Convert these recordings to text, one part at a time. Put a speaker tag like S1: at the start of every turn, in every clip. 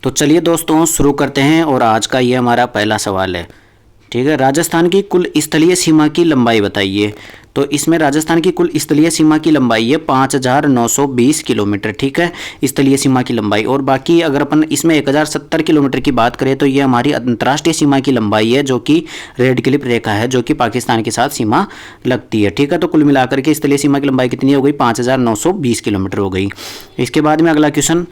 S1: तो चलिए दोस्तों शुरू करते हैं और आज का ये हमारा पहला सवाल है। ठीक है, राजस्थान की कुल स्थलीय सीमा की लंबाई बताइए। तो इसमें राजस्थान की कुल स्थलीय सीमा की लंबाई है 5,920 किलोमीटर। ठीक है, स्थलीय सीमा की लंबाई। और बाकी अगर अपन इसमें 1,070 किलोमीटर की बात करें तो ये हमारी अंतर्राष्ट्रीय सीमा की लंबाई है, जो कि रेड क्लिप रेखा है, जो कि पाकिस्तान के साथ सीमा लगती है। ठीक है, तो कुल मिलाकर के स्थलीय सीमा की लंबाई कितनी हो गई? 5,920 किलोमीटर हो गई। इसके बाद में अगला क्वेश्चन,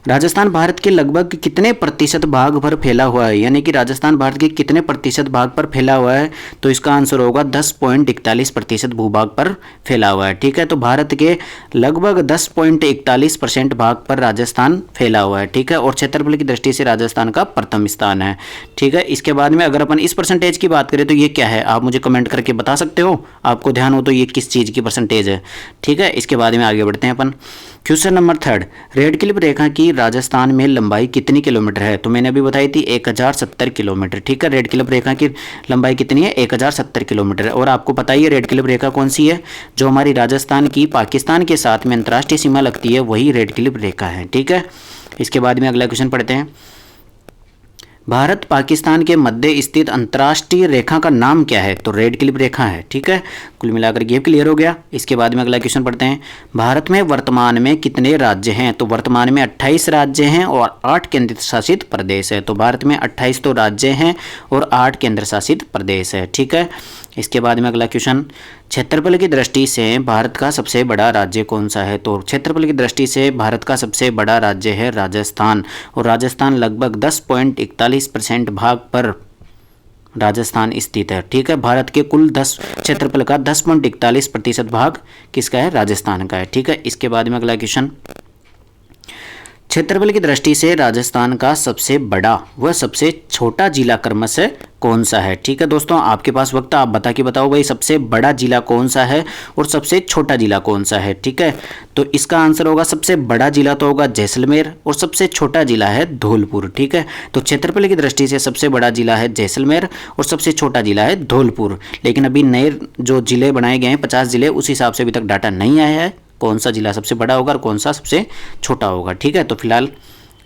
S1: राजस्थान भारत के लगभग कितने प्रतिशत भाग पर फैला हुआ है? यानी कि राजस्थान भारत के कितने प्रतिशत भाग पर फैला हुआ है? तो इसका आंसर होगा 10.41% भूभाग पर फैला हुआ है। ठीक है, तो भारत के लगभग 10.41% भाग पर राजस्थान फैला हुआ है। ठीक है, और क्षेत्रफल की दृष्टि से राजस्थान का प्रथम स्थान है। ठीक है, इसके बाद में अगर अपन इस परसेंटेज की बात करें तो ये क्या है, आप मुझे कमेंट करके बता सकते हो, आपको ध्यान हो तो ये किस चीज़ की परसेंटेज है। ठीक है, इसके बाद में आगे बढ़ते हैं अपन। क्वेश्चन नंबर 3, रेड क्लिप रेखा की राजस्थान में लंबाई कितनी किलोमीटर है? तो मैंने अभी बताई थी 1,070 किलोमीटर। ठीक है, रेड क्लिप रेखा की लंबाई कितनी है? 1,070 किलोमीटर। और आपको पता ही है रेड क्लिप रेखा कौन सी है? जो हमारी राजस्थान की पाकिस्तान के साथ में अंतर्राष्ट्रीय सीमा लगती है, वही रेड क्लिप रेखा है। ठीक है, इसके बाद में अगला क्वेश्चन पढ़ते हैं। भारत पाकिस्तान के मध्य स्थित अंतर्राष्ट्रीय रेखा का नाम क्या है? तो रेड क्लिप रेखा है। ठीक है, कुल मिलाकर ये क्लियर हो गया। इसके बाद में अगला क्वेश्चन पढ़ते हैं। भारत में वर्तमान में कितने राज्य हैं? तो वर्तमान में 28 राज्य हैं और 8 केंद्र शासित प्रदेश है। तो भारत में 28 तो राज्य हैं और 8 केंद्र शासित प्रदेश है। ठीक है, इसके बाद में अगला क्वेश्चन, क्षेत्रफल की दृष्टि से भारत का सबसे बड़ा राज्य कौन सा है? तो क्षेत्रफल की दृष्टि से भारत का सबसे बड़ा राज्य है राजस्थान। और राजस्थान लगभग 10.41% भाग पर राजस्थान स्थित है। ठीक है, भारत के कुल 10 क्षेत्रफल का 10.41% भाग किसका है? राजस्थान का है। ठीक है, इसके बाद में अगला क्वेश्चन, क्षेत्रफल की दृष्टि से राजस्थान का सबसे बड़ा व सबसे छोटा जिला क्रमशः कौन सा है? ठीक है दोस्तों, आपके पास वक्त, आप बता के बताओ भाई सबसे बड़ा जिला कौन सा है और सबसे छोटा जिला कौन सा है। ठीक है, तो इसका आंसर होगा, सबसे बड़ा जिला तो होगा जैसलमेर और सबसे छोटा जिला है धौलपुर। ठीक है, तो क्षेत्रफल की दृष्टि से सबसे बड़ा जिला है जैसलमेर और सबसे छोटा जिला है धौलपुर। लेकिन अभी नए जो जिले बनाए गए हैं 50 जिले, उस हिसाब से अभी तक डाटा नहीं आया है कौन सा जिला सबसे बड़ा होगा और कौन सा सबसे छोटा होगा। ठीक है, तो फिलहाल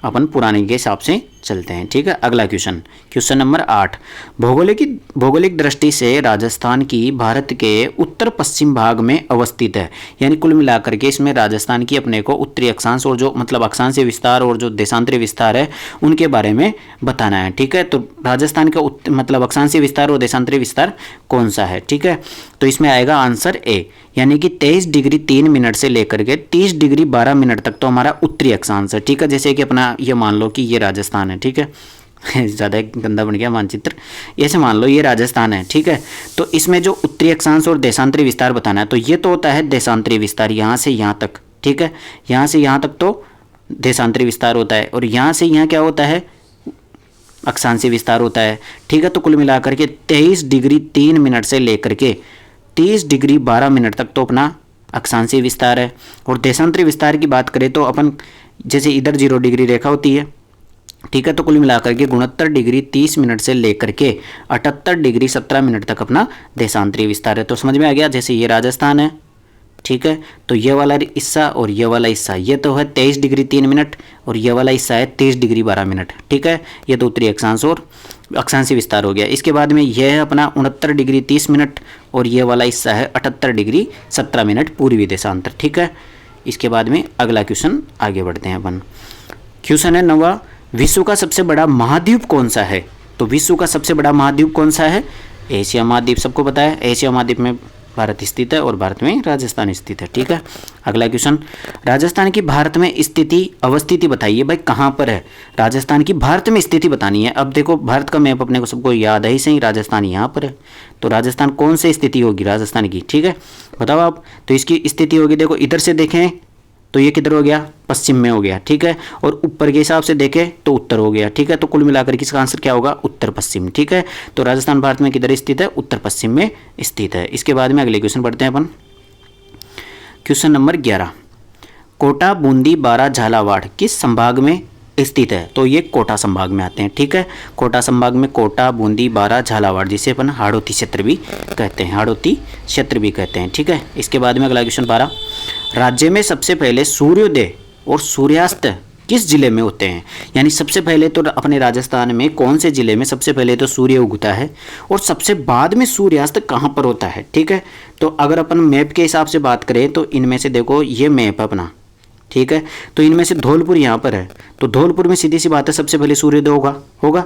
S1: अपन पुराने के हिसाब से चलते हैं। ठीक है, अगला क्वेश्चन, क्वेश्चन नंबर 8, भौगोलिक दृष्टि से राजस्थान की भारत के उत्तर पश्चिम भाग में अवस्थित है। यानी कुल मिलाकर के इसमें राजस्थान की अपने को उत्तरी अक्षांश और जो मतलब अक्षांशीय विस्तार और जो देशांतरीय विस्तार है उनके बारे में बताना है। ठीक है, तो राजस्थान का मतलब अक्षांशीय विस्तार और देशांतरीय विस्तार कौन सा है? ठीक है, तो इसमें आएगा आंसर ए, यानी कि 23 डिग्री 3 मिनट से लेकर के 30 डिग्री 12 मिनट तक तो हमारा उत्तरी अक्षांश है। ठीक है, जैसे कि अपना ये मान लो कि ये राजस्थान है। ठीक है ज़्यादा गंदा बन गया मानचित्र, ऐसे मान लो ये राजस्थान है। ठीक है, तो इसमें जो उत्तरी अक्षांश और देशांतरी विस्तार बताना है, तो ये तो होता है देशांतरी विस्तार यहाँ से यहाँ तक। ठीक है, यहाँ से यहाँ तक तो देशांतरी विस्तार होता है और यहाँ से यहाँ क्या होता है? अक्षांशीय विस्तार होता है। ठीक है, तो कुल मिलाकर के 23 डिग्री 3 मिनट से लेकर के 30 डिग्री 12 मिनट तक तो अपना अक्षांशीय विस्तार है। और देशांतरी विस्तार की बात करें तो अपन जैसे इधर 0 डिग्री रेखा होती है। ठीक है, तो कुल मिलाकर के 69 डिग्री 30 मिनट से लेकर के 78 डिग्री 17 मिनट तक अपना देशांतरीय विस्तार है। तो समझ में आ गया, जैसे ये राजस्थान है। ठीक है, तो ये वाला हिस्सा और ये वाला हिस्सा ये तो है 23 डिग्री 3 मिनट और ये वाला हिस्सा है 23 डिग्री 12 मिनट। ठीक है, ये तो उत्तरी अक्षांश और अक्षांशीय विस्तार हो गया। इसके बाद में यह है अपना 69 डिग्री 30 मिनट और ये वाला हिस्सा है 78 डिग्री 17 मिनट पूर्वी देशांतर। ठीक है, इसके बाद में अगला क्वेश्चन आगे बढ़ते हैं अपन। क्वेश्चन है 9, विश्व का सबसे बड़ा महाद्वीप कौन सा है? तो विश्व का सबसे बड़ा महाद्वीप कौन सा है? एशिया महाद्वीप, सबको पता है। एशिया महाद्वीप में भारत स्थित है और भारत में राजस्थान स्थित है। ठीक है, अगला क्वेश्चन, राजस्थान की भारत में स्थिति अवस्थिति बताइए। भाई कहाँ पर है? राजस्थान की भारत में स्थिति बतानी है। अब देखो भारत का मैप अपने को सबको याद है ही सही, राजस्थान यहाँ पर है। तो राजस्थान कौन से स्थिति होगी राजस्थान की? ठीक है, बताओ आप। तो इसकी स्थिति होगी, देखो इधर से देखें तो ये किधर हो गया? पश्चिम में हो गया। ठीक है, और ऊपर के हिसाब से देखें तो उत्तर हो गया। ठीक है, तो कुल मिलाकर इसका आंसर क्या होगा? उत्तर पश्चिम। ठीक है, तो राजस्थान भारत में किधर स्थित है? उत्तर पश्चिम में स्थित है। इसके बाद में अगले क्वेश्चन पढ़ते हैं अपन। क्वेश्चन नंबर 11, कोटा, बूंदी, बारा, झालावाड़ किस संभाग में स्थित है? तो ये कोटा संभाग में आते हैं। ठीक है, कोटा संभाग में कोटा, बूंदी, बारा, झालावाड़, जिसे अपन हाड़ौती क्षेत्र भी कहते हैं, हाड़ौती क्षेत्र भी कहते हैं। ठीक है, इसके बाद में अगला क्वेश्चन 12, राज्य में सबसे पहले सूर्योदय और सूर्यास्त किस जिले में होते हैं। यानी सबसे पहले तो अपने राजस्थान में कौन से जिले में सबसे पहले तो सूर्य उगता है और सबसे बाद में सूर्यास्त कहाँ पर होता है। ठीक है, तो अगर अपन मैप के हिसाब से बात करें तो इनमें से देखो ये मैप अपना, ठीक है, तो इनमें से धौलपुर यहाँ पर है, तो धौलपुर में सीधी सी बात है सबसे पहले सूर्योदय होगा।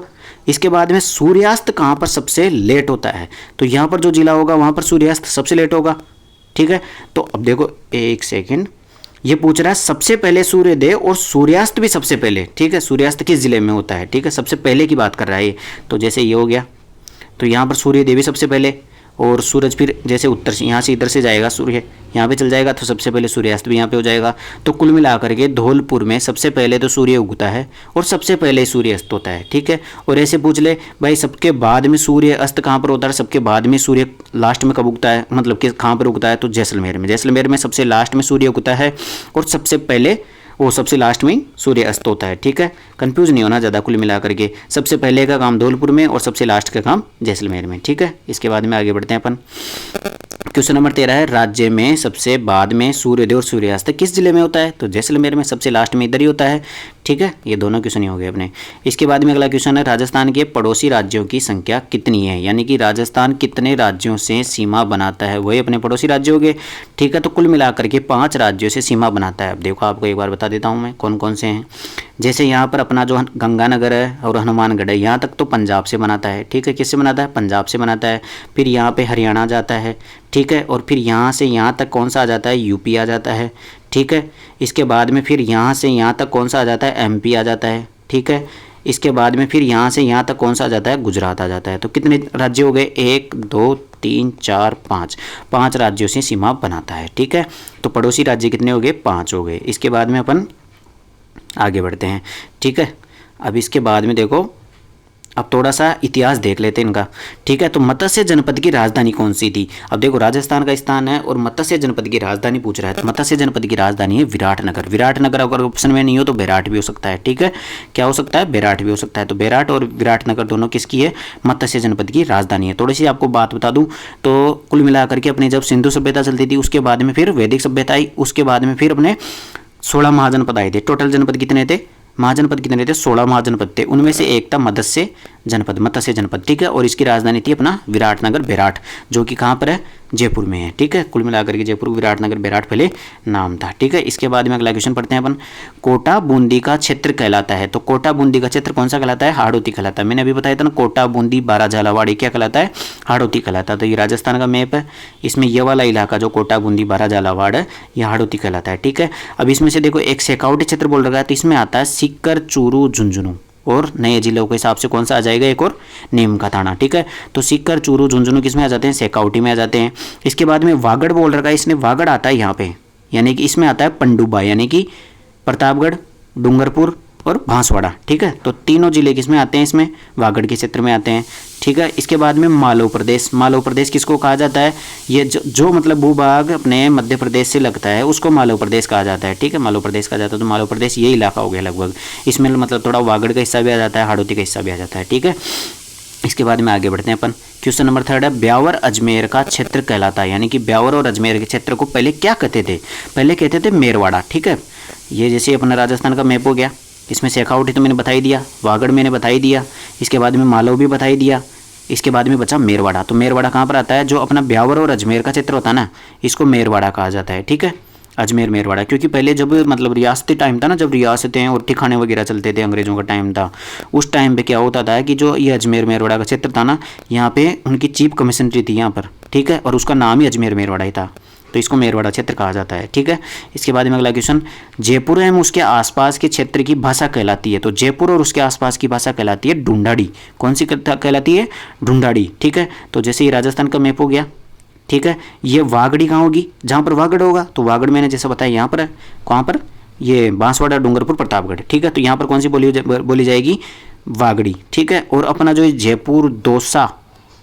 S1: इसके बाद में सूर्यास्त कहाँ पर सबसे लेट होता है, तो यहाँ पर जो जिला होगा वहाँ पर सूर्यास्त सबसे लेट होगा। ठीक है, तो अब देखो एक सेकेंड, ये पूछ रहा है सबसे पहले सूर्योदय और सूर्यास्त भी सबसे पहले। ठीक है, सूर्यास्त किस जिले में होता है, ठीक है, सबसे पहले की बात कर रहा है ये। तो जैसे ये हो गया, तो यहाँ पर सूर्योदय भी सबसे पहले, और सूरज फिर जैसे उत्तर से यहाँ से इधर से जाएगा, सूर्य यहाँ पे चल जाएगा, तो सबसे पहले सूर्यास्त भी यहाँ पे हो जाएगा। तो कुल मिलाकर के धौलपुर में सबसे पहले तो सूर्य उगता है और सबसे पहले सूर्यास्त होता है। ठीक है, और ऐसे पूछ ले भाई सबके बाद में सूर्य अस्त कहाँ पर होता है, सबके बाद में सूर्य लास्ट में कब उगता है, मतलब कि कहाँ पर उगता है, तो जैसलमेर में। जैसलमेर में सबसे लास्ट में सूर्य उगता है और सबसे पहले वो सबसे लास्ट में सूर्य अस्त होता है। ठीक है, कंफ्यूज नहीं होना ज़्यादा, कुल मिलाकर के सबसे पहले का काम धौलपुर में और सबसे लास्ट का काम जैसलमेर में। ठीक है, इसके बाद में आगे बढ़ते हैं अपन। क्वेश्चन नंबर 13 है, राज्य में सबसे बाद में सूर्योदय और सूर्यास्त किस जिले में होता है, तो जैसलमेर में। सबसे लास्ट में इधर ही होता है। ठीक है, ये दोनों क्वेश्चन ही हो गए अपने। इसके बाद में अगला क्वेश्चन है, राजस्थान के पड़ोसी राज्यों की संख्या कितनी है, यानी कि राजस्थान कितने राज्यों से सीमा बनाता है, वही अपने पड़ोसी राज्य हो गए। ठीक है, तो कुल मिलाकर के 5 राज्यों से सीमा बनाता है। अब देखो आपको एक बार बता देता हूँ मैं कौन कौन से हैं। जैसे यहाँ पर अपना जो गंगानगर है और हनुमानगढ़ है, यहाँ तक तो पंजाब से बनाता है। ठीक है, किससे बनाता है, पंजाब से बनाता है। फिर यहाँ पे हरियाणा जाता है। ठीक है, और फिर यहाँ से यहाँ तक कौन सा आ जाता है, यूपी आ जाता है। ठीक है, इसके बाद में फिर यहाँ से यहाँ तक कौन सा आ जाता है, एमपी आ जाता है। ठीक है, इसके बाद में फिर यहाँ से यहाँ तक कौन सा आ जाता है, गुजरात आ जाता है। तो कितने राज्य हो गए, 1 2 3 4 5 राज्यों से सीमा बनाता है। ठीक है, तो पड़ोसी राज्य कितने हो गए, 5 हो गए। इसके बाद में अपन आगे बढ़ते हैं। ठीक है, अब इसके बाद में देखो, अब थोड़ा सा इतिहास देख लेते हैं इनका। ठीक है, तो मत्स्य जनपद की राजधानी कौन सी थी। अब देखो राजस्थान का स्थान है और मत्स्य जनपद की राजधानी पूछ रहा है, तो मत्स्य जनपद की राजधानी है विराटनगर। विराटनगर अगर ऑप्शन में नहीं हो तो बेराट भी हो सकता है। ठीक है, क्या हो सकता है, बेराट भी हो सकता है। तो बेराट और विराटनगर दोनों किसकी है, मत्स्य जनपद की राजधानी है। थोड़ी सी आपको बात बता दूं तो कुल मिलाकर के अपने जब सिंधु सभ्यता चलती थी उसके बाद में फिर वैदिक सभ्यता आई, उसके बाद में फिर अपने 16 महाजनपद आए थे। टोटल जनपद कितने थे, महाजनपद कितने थे, 16 महाजनपद थे। उनमें से एक था मत्स्य जनपद। ठीक है, और इसकी राजधानी थी अपना विराटनगर, बेराट, जो कि कहाँ पर है, जयपुर में है। ठीक है, कुल मिलाकर के जयपुर, विराटनगर, बेराट पहले नाम था। ठीक है, इसके बाद में अगला क्वेश्चन पढ़ते हैं अपन। कोटा बूंदी का क्षेत्र कहलाता है, तो कोटा बूंदी का क्षेत्र कौन सा कहलाता है, हाड़ौती कहलाता है। मैंने अभी बताया था ना, कोटा बूंदी बारा झालावाड़ क्या कहलाता है, हाड़ौती कहलाता है। तो ये राजस्थान का मैप है, इसमें ये वाला इलाका जो कोटा बूंदी बारा झालावाड़ है ये हाड़ौती कहलाता है। ठीक है, अब इसमें से देखो एक शेखावटी क्षेत्र बोल रखा है, तो इसमें आता है सीकर, चूरू, झुंझुनू, और नए जिलों के हिसाब से कौन सा आ जाएगा, एक और नीम का थाना। ठीक है, तो सीकर, चूरू, झुंझुनू किस में आ जाते हैं, शेखावटी में आ जाते हैं। इसके बाद में वागड़ बोल रखा है, इसने वागड़ आता है यहाँ पे, यानी कि इसमें आता है पंडुबा, यानी कि प्रतापगढ़, डूंगरपुर और बांसवाड़ा। ठीक है, तो तीनों जिले किसमें आते हैं, इसमें वागड़ के क्षेत्र में आते हैं। ठीक है, इसके बाद में मालव प्रदेश। मालव प्रदेश किसको कहा जाता है, ये जो मतलब भूभाग अपने मध्य प्रदेश से लगता है उसको मालव प्रदेश कहा जाता है। ठीक है, मालव प्रदेश कहा जाता है, तो मालव प्रदेश ये इलाका हो गया लगभग। इसमें मतलब थोड़ा वागड़ का हिस्सा भी आ जाता है, हाड़ौती का हिस्सा भी आ जाता है। ठीक है, इसके बाद में आगे बढ़ते हैं अपन। क्वेश्चन नंबर 3 है, ब्यावर अजमेर का क्षेत्र कहलाता है, यानी कि ब्यावर और अजमेर के क्षेत्र को पहले क्या कहते थे, पहले कहते थे मेरवाड़ा। ठीक है, ये जैसे अपना राजस्थान का मैप हो गया, इसमें शेखावटी तो मैंने बता ही दिया, वागड़ मैंने बता ही दिया, इसके बाद में मालव भी बता ही दिया, इसके बाद में बचा मेरवाड़ा। तो मेरवाड़ा कहाँ पर आता है, जो अपना ब्यावर और अजमेर का क्षेत्र होता है ना, इसको मेरवाड़ा कहा जाता है। ठीक है, अजमेर मेरवाड़ा, क्योंकि पहले जब मतलब रियासती टाइम था ना, जब रियासतें और ठिकाने वगैरह चलते थे, अंग्रेजों का टाइम था, उस टाइम पे क्या होता था कि जो ये अजमेर मेरवाड़ा का क्षेत्र था ना, यहाँ पे उनकी चीफ कमिश्नरी थी यहाँ पर। ठीक है, और उसका नाम ही अजमेर मेरवाड़ा ही था, तो इसको मेरवाड़ा क्षेत्र कहा जाता है। ठीक है, इसके बाद में अगला क्वेश्चन, जयपुर एवं उसके आसपास के क्षेत्र की भाषा कहलाती है, तो जयपुर और उसके आसपास की भाषा कहलाती है ढूंढाड़ी। कौन सी कहलाती है, ढूंढाड़ी। ठीक है, तो जैसे ये राजस्थान का मैप हो गया। ठीक है, ये वागड़ी कहाँ होगी, जहाँ पर वागड़ होगा, तो वागड़ मैंने जैसा बताया यहाँ पर है, कहाँ पर, ये बांसवाड़ा, डूंगरपुर, प्रतापगढ़। ठीक है, तो यहाँ पर कौन सी बोली जाएगी, वागड़ी। ठीक है, और अपना जो जयपुर, दौसा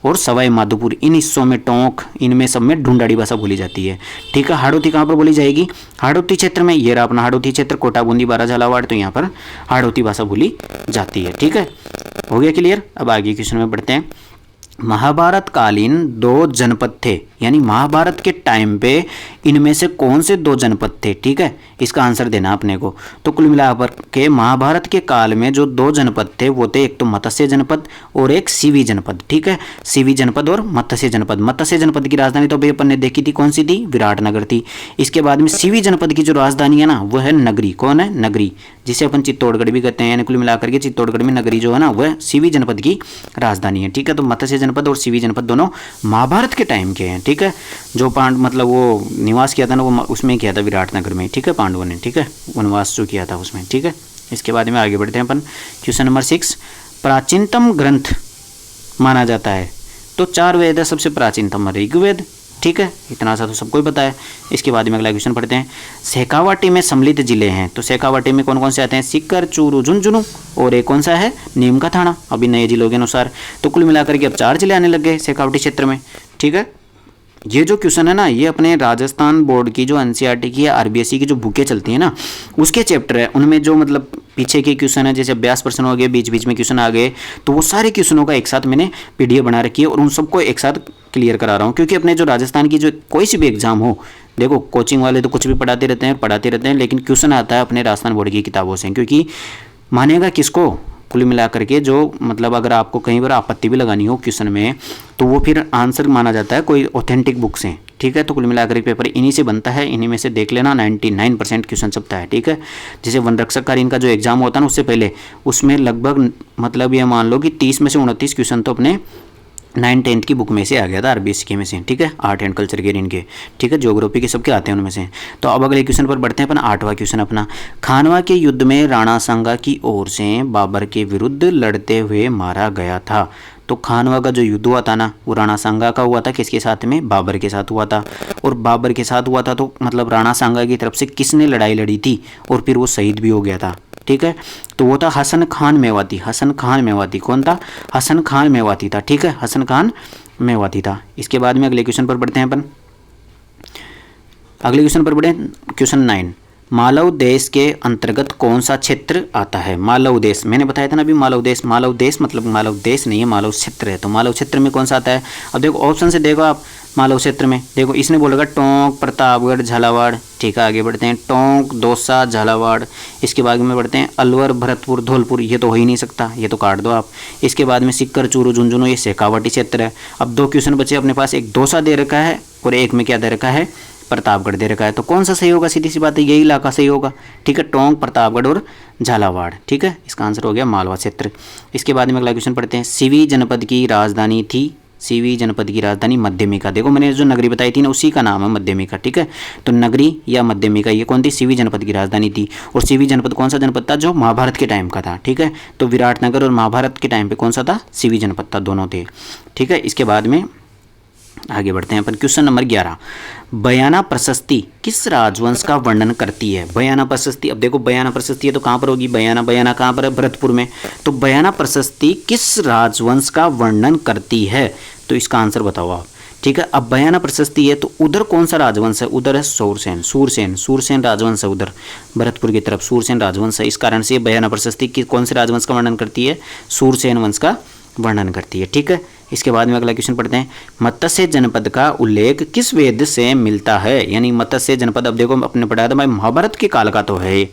S1: और सवाई माधोपुर, इन हिस्सों में टोंक, इनमें सब में ढूंढाड़ी भाषा बोली जाती है। ठीक है, हाड़ौती कहाँ पर बोली जाएगी, हाड़ौती क्षेत्र में, ये रहा अपना हाड़ौती क्षेत्र, कोटा बूंदी बारा झालावाड़, तो यहाँ पर हाड़ौती भाषा बोली जाती है। ठीक है, हो गया क्लियर। अब आगे क्वेश्चन में बढ़ते हैं। महाभारत कालीन 2 जनपद थे, यानी महाभारत के टाइम पे इनमें से कौन से 2 जनपद थे, ठीक है, इसका आंसर देना अपने को। तो कुल मिलाकर के महाभारत के काल में जो 2 जनपद थे वो थे एक तो मत्स्य जनपद और एक सीवी जनपद, ठीक है, सीवी जनपद और मत्स्य जनपद। मत्स्य जनपद की राजधानी तो अभी अपन ने देखी थी, कौन सी थी, विराटनगर थी। इसके बाद में सीवी जनपद की जो राजधानी है ना वो है नगरी, कौन है, नगरी, जिसे अपन चित्तौड़गढ़ भी कहते हैं। यानी कुल मिलाकर के चित्तौड़गढ़ में नगरी जो है ना वह सीवी जनपद की राजधानी है, ठीक है। तो मत्स्य जनपद और सीवी जनपद दोनों महाभारत के टाइम के हैं, ठीक है। जो मतलब वो निवास किया था ना वो उसमें किया था विराटनगर में, ठीक है, पांडवों ने, ठीक है, वनवास जो किया था उसमें, ठीक है। इसके बाद में आगे बढ़ते हैं अपन। क्वेश्चन नंबर 6, प्राचीनतम ग्रंथ माना जाता है तो 4 वेद है सबसे प्राचीनतम, ऋग्वेद, ठीक है, इतना सा तो सबको ही पता है। इसके बाद में अगला क्वेश्चन पढ़ते हैं। शेखावाटी में सम्मिलित जिले हैं तो शेखावाटी में कौन कौन से आते हैं, सीकर, चूरू, झुंझुनू और एक कौन सा है, नीम का थाना, अभी नए जिलों के अनुसार। तो कुल मिलाकर के अब 4 जिले आने लग गए शेखावाटी क्षेत्र में, ठीक है। ये जो क्वेश्चन है ना ये अपने राजस्थान बोर्ड की जो एनसीईआरटी की या आरबीएसई की जो बुकें चलती हैं ना उसके चैप्टर है, उनमें जो मतलब पीछे के क्वेश्चन है, जैसे अभ्यास प्रश्न हो गए, बीच बीच में क्वेश्चन आ गए, तो वो सारे क्वेश्चनों का एक साथ मैंने पीडीएफ बना रखी है और उन सबको एक साथ क्लियर करा रहा हूँ। क्योंकि अपने जो राजस्थान की जो कोई सी भी एग्जाम हो, देखो कोचिंग वाले तो कुछ भी पढ़ाते रहते हैं, लेकिन क्वेश्चन आता है अपने राजस्थान बोर्ड की किताबों से। क्योंकि मानेगा किसको, कुल मिलाकर के जो मतलब अगर आपको कहीं पर आपत्ति भी लगानी हो क्वेश्चन में तो वो फिर आंसर माना जाता है कोई ऑथेंटिक बुक से, ठीक है। तो कुल मिलाकर के पेपर इन्हीं से बनता है, इन्हीं में से देख लेना 99% क्वेश्चन छपता है, ठीक है। जैसे वन रक्षक का इनका जो एग्जाम होता है ना उससे पहले उसमें लगभग मतलब ये मान लो कि 30 में से 29 क्वेश्चन तो अपने 9th-10th की बुक में से आ गया था, आरबीएसई के में से, ठीक है, आर्ट एंड कल्चर के इनके, ठीक है, ज्योग्राफी के सबके आते हैं उनमें से। तो अब अगले क्वेश्चन पर बढ़ते हैं अपन, 8वां क्वेश्चन अपना। खानवा के युद्ध में राणा सांगा की ओर से बाबर के विरुद्ध लड़ते हुए मारा गया था। तो खानवा का जो युद्ध हुआ था ना वो राणा सांगा का हुआ था, किसके साथ में, बाबर के साथ हुआ था। और बाबर के साथ हुआ था तो मतलब राणा सांगा की तरफ से किसने लड़ाई लड़ी थी और फिर वो शहीद भी हो गया था, ठीक है। तो वो था हसन खान मेवाती, हसन खान मेवाती, कौन था, हसन खान मेवाती था, ठीक है, हसन खान मेवाती था। इसके बाद में अगले क्वेश्चन पर बढ़ते हैं अपन, अगले क्वेश्चन पर बढ़े, क्वेश्चन 9, मालव देश के अंतर्गत कौन सा क्षेत्र आता है। मालव देश मैंने बताया था ना अभी, मालव देश मतलब मालव देश नहीं है, मालव क्षेत्र है। तो मालव क्षेत्र में कौन सा आता है, अब देखो ऑप्शन से देखो आप, मालव क्षेत्र में देखो इसने बोलेगा टोंक, प्रतापगढ़, झालावाड़, ठीक है। आगे बढ़ते हैं, टोंक, दौसा, झालावाड़। इसके बाद में बढ़ते हैं अलवर, भरतपुर, धौलपुर, ये तो हो ही नहीं सकता, ये तो काट दो आप। इसके बाद में सीकर, चूरू, झुंझुनू, ये शेखावाटी क्षेत्र है। अब 2 क्वेश्चन बचे अपने पास, एक दौसा दे रखा है और एक में क्या दे रखा है, प्रतापगढ़ दे रखा है। तो कौन सा सही होगा, सीधी सी बात है यही इलाका सही होगा, ठीक है, टोंक, प्रतापगढ़ और झालावाड़, ठीक है। इसका आंसर हो गया मालवा क्षेत्र। इसके बाद में अगला क्वेश्चन पढ़ते हैं, सीवी जनपद की राजधानी थी, सीवी जनपद की राजधानी मध्यमिका। देखो मैंने जो नगरी बताई थी ना उसी का नाम है मध्यमिका, ठीक है। तो नगरी या मध्यमिका ये कौन थी, सीवी जनपद की राजधानी थी। और सीवी जनपद कौन सा जनपद था, जो महाभारत के टाइम का था, ठीक है। तो विराटनगर और महाभारत के टाइम पे कौन सा था, सीवी जनपद था, दोनों थे, ठीक है। इसके बाद में आगे बढ़ते हैं अपन, क्वेश्चन नंबर 11, बयाना प्रशस्ति किस राजवंश का वर्णन करती है। बयाना प्रशस्ति, अब देखो बयाना प्रशस्ति है तो कहाँ पर होगी, बयाना कहाँ पर है, भरतपुर में। तो बयाना प्रशस्ति किस राजवंश का वर्णन करती है, तो इसका आंसर बताओ आप, ठीक है। अब बयाना प्रशस्ति है तो उधर कौन सा राजवंश है, उधर है सूरसेन राजवंश है, उधर भरतपुर की तरफ सूरसेन राजवंश है। इस कारण से बयाना प्रशस्ति कौन से राजवंश का वर्णन करती है, सूरसेन वंश का वर्णन करती है, ठीक है। इसके बाद में अगला क्वेश्चन पढ़ते हैं, मत्स्य जनपद का उल्लेख किस वेद से मिलता है। यानी मत्स्य जनपद, अब देखो अपने पढ़ाया था भाई महाभारत के काल का तो है,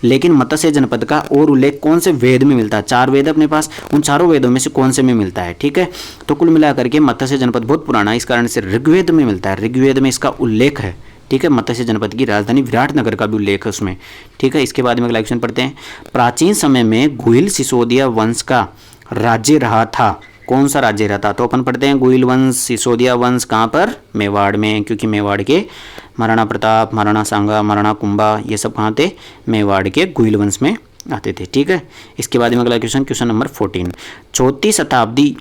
S1: लेकिन मत्स्य जनपद का और उल्लेख कौन से वेद में मिलता है। 4 वेद अपने पास, उन चारों वेदों में से कौन से में मिलता है, ठीक है। तो कुल मिलाकर के मत्स्य जनपद बहुत पुराना है, इस कारण से ऋग्वेद में मिलता है, ऋग्वेद में इसका उल्लेख है, ठीक है। मत्स्य जनपद की राजधानी विराटनगर का भी उल्लेख है उसमें, ठीक है। इसके बाद में अगला क्वेश्चन पढ़ते हैं, प्राचीन समय में गुहिल सिसोदिया वंश का राज्य रहा था, कौन सा राज्य रहा था। तो अपन पढ़ते हैं गुहिल वंश, सिसोदिया वंश कहाँ पर, मेवाड़ में, क्योंकि मेवाड़ के महाराणा प्रताप, महाराणा सांगा, महाराणा कुंभा ये सब कहाँ थे, मेवाड़ के गुहिल वंश में आते थे, ठीक है। इसके बाद में अगला क्वेश्चन नंबर 14, 4वीं शताब्दी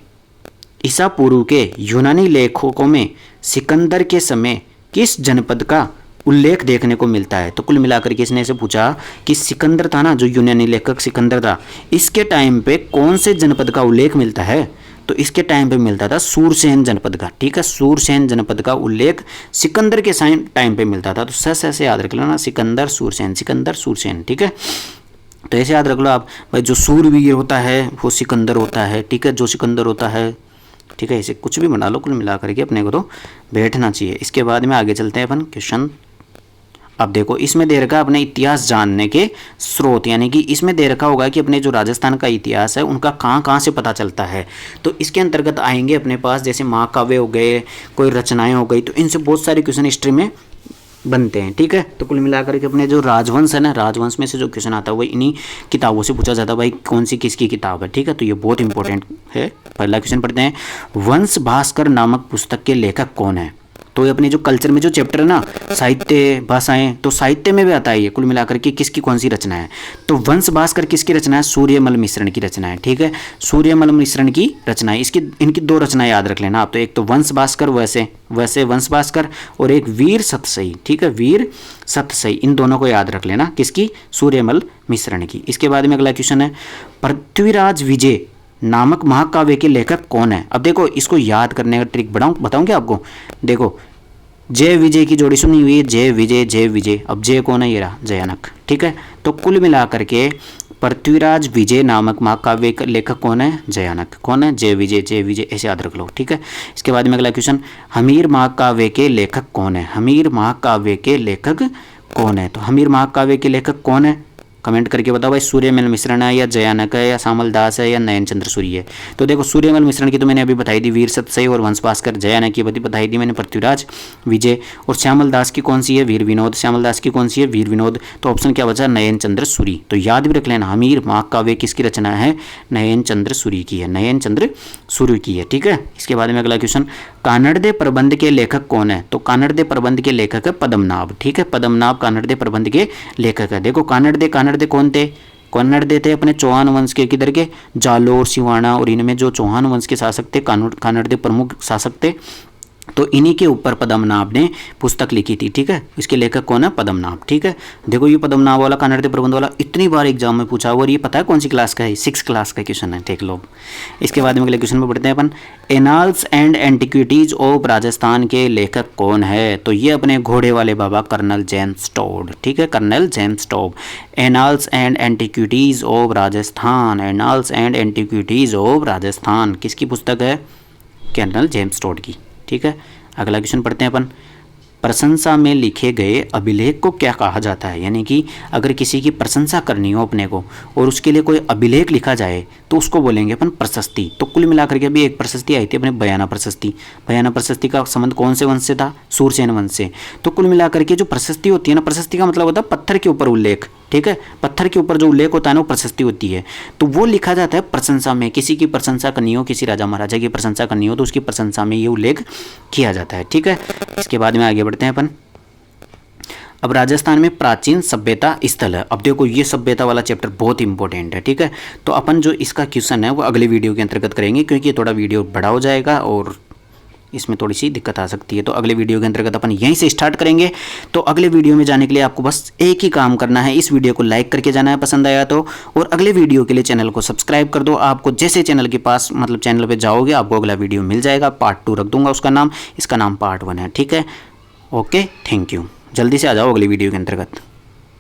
S1: ईसा पूर्व के यूनानी लेखकों में सिकंदर के समय किस जनपद का उल्लेख देखने को मिलता है। तो कुल मिलाकर के इसने ऐसे पूछा कि सिकंदर था ना, जो यूनानी लेखक सिकंदर था, इसके टाइम पे कौन से जनपद का उल्लेख मिलता है। तो इसके टाइम पे मिलता था सूरसेन जनपद का, ठीक है। सूरसेन जनपद का उल्लेख सिकंदर के टाइम पे मिलता था। तो सस ऐसे याद रख लो ना, सिकंदर सूरसेन, ठीक है। तो ऐसे याद रख लो आप भाई, जो सूरवीर होता है वो सिकंदर होता है, ठीक है। जो सिकंदर होता है ठीक है, इसे कुछ भी बना लो, कुल मिला करके अपने को तो बैठना चाहिए। इसके बाद में आगे चलते हैं अपन क्वेश्चन। अब देखो इसमें दे रखा अपने इतिहास जानने के स्रोत, यानी कि इसमें दे रखा होगा कि अपने जो राजस्थान का इतिहास है उनका कहाँ कहाँ से पता चलता है। तो इसके अंतर्गत आएंगे अपने पास जैसे महाकाव्य हो गए, कोई रचनाएं हो गई, तो इनसे बहुत सारे क्वेश्चन हिस्ट्री में बनते हैं। ठीक है, तो कुल मिलाकर के अपने जो राजवंश है ना, राजवंश में से जो क्वेश्चन आता है वो इन्हीं किताबों से पूछा जाता है, भाई कौन सी किसकी किताब है। ठीक है, तो ये बहुत इंपॉर्टेंट है। पहला क्वेश्चन पढ़ते हैं, वंश भास्कर नामक पुस्तक के लेखक कौन है। तो ये अपने जो कल्चर में जो चैप्टर है ना, साहित्य भाषाएं, तो साहित्य में भी आता है ये कुल मिलाकर के किसकी कौन सी रचना है। तो वंश भास्कर किसकी रचना है, सूर्यमल मिश्रण की रचना है। ठीक है, सूर्यमल मिश्रण की रचना है। इसकी इनकी दो रचनाएं याद रख लेना आप, तो एक तो वंश भास्कर वैसे वंश भास्कर, और एक वीर सतसई। ठीक है, वीर सतसई, इन दोनों को याद रख लेना, किसकी, सूर्यमल मिश्रण की। इसके बाद में अगला क्वेश्चन है, पृथ्वीराज विजय नामक महाकाव्य के लेखक कौन है। अब देखो इसको याद करने का ट्रिक बताऊं क्या आपको। देखो जय विजय की जोड़ी सुनी हुई है, जय विजय। अब जय कौन है, ये रहा जयानक। ठीक है, तो कुल मिलाकर के पृथ्वीराज विजय नामक महाकाव्य का लेखक कौन है, जयानक। कौन है, जय विजय, ऐसे याद रख लो। ठीक है, इसके बाद में अगला क्वेश्चन, हमीर महाकाव्य के लेखक कौन है। हमीर महाकाव्य के लेखक कौन है। तो हमीर महाकाव्य के लेखक कौन है, कमेंट करके बताओ भाई, सूर्यमल मिश्रण है या जयानक है या श्यामल दास है या नयन चंद्र सूरी है। तो देखो सूर्यमल मिश्रण की तो मैंने अभी बताई दी, वीर सतसई और वंश भास्कर। जयानक की बताई दी मैंने, पृथ्वीराज विजय। और श्यामल दास की कौन सी है, वीर विनोद। श्यामल दास की कौन सी है, वीर विनोद। तो ऑप्शन क्या बचा, नयन चंद्र सूरी। तो याद भी रख लेना, हमीर महाकाव्य किसकी रचना है, नयन चंद्र सूरी की है, नयन चंद्र सूरी की है। ठीक है, इसके बाद में अगला क्वेश्चन, कानड़दे प्रबंध के लेखक कौन है। तो कानड़दे प्रबंध के लेखक है पद्मनाभ। ठीक है, पद्मनाभ कानड़दे प्रबंध के लेखक है। देखो कानड़दे कौन थे, कन्नड़ थे अपने चौहान वंश के, किधर के, जालोर सिवाना, और इनमें जो चौहान वंश के शासक थे, कानड़ प्रमुख शासक थे। तो इन्हीं के ऊपर पद्मनाभ ने पुस्तक लिखी थी। ठीक है, इसके लेखक कौन है, पद्मनाभ। ठीक है, देखो ये पद्मनाभ वाला, कानड़ प्रबंध वाला इतनी बार एग्जाम में पूछा हुआ, और ये पता है कौन सी क्लास का है, 6 क्लास का क्वेश्चन है। देख लो। इसके बाद में अगले क्वेश्चन में पढ़ते हैं अपन, annals and antiquities of Rajasthan के लेखक कौन है। तो ये अपने घोड़े वाले बाबा कर्नल जेम्स टोड। ठीक है, colonel James Tod. Annals and antiquities of Rajasthan, annals and antiquities of Rajasthan किसकी पुस्तक है, कर्नल जेम्स टोड की। ठीक है, अगला क्वेश्चन पढ़ते हैं अपन, प्रशंसा में लिखे गए अभिलेख को क्या कहा जाता है। यानी कि अगर किसी की प्रशंसा करनी हो अपने को और उसके लिए कोई अभिलेख लिखा जाए तो उसको बोलेंगे अपन प्रशस्ति। तो कुल मिलाकर के अभी एक प्रशस्ति आई थी अपने बयाना प्रशस्ति। बयाना प्रशस्ति का संबंध कौन से वंश से था, सूरसेन वंश से। तो कुल मिलाकर के जो प्रशस्ति होती है ना, प्रशस्ति का मतलब होता है पत्थर के ऊपर उल्लेख। ठीक है, पत्थर के ऊपर जो उल्लेख होता है ना वो प्रशस्ति होती है। तो वो लिखा जाता है प्रशंसा में, किसी की प्रशंसा करनी हो, किसी राजा महाराजा की प्रशंसा करनी हो तो उसकी प्रशंसा में ये उल्लेख किया जाता है। ठीक है, इसके बाद में आगे बढ़ते हैं अपन। अब राजस्थान में प्राचीन सभ्यता स्थल है। अब देखो ये सभ्यता वाला चैप्टर बहुत इंपॉर्टेंट है। ठीक है, तो अपन जो इसका क्वेश्चन है वो अगले वीडियो के अंतर्गत करेंगे, क्योंकि ये थोड़ा वीडियो बड़ा हो जाएगा और इसमें थोड़ी सी दिक्कत आ सकती है। तो अगले वीडियो के अंतर्गत अपन यहीं से स्टार्ट करेंगे। तो अगले वीडियो में जाने के लिए आपको बस एक ही काम करना है, इस वीडियो को लाइक करके जाना है पसंद आया तो, और अगले वीडियो के लिए चैनल को सब्सक्राइब कर दो। आपको जैसे चैनल के पास मतलब चैनल पे जाओगे आपको अगला वीडियो मिल जाएगा। पार्ट 2 रख दूंगा उसका नाम, इसका नाम पार्ट 1 है। ठीक है, ओके, थैंक यू। जल्दी से आ जाओ अगली वीडियो के अंतर्गत।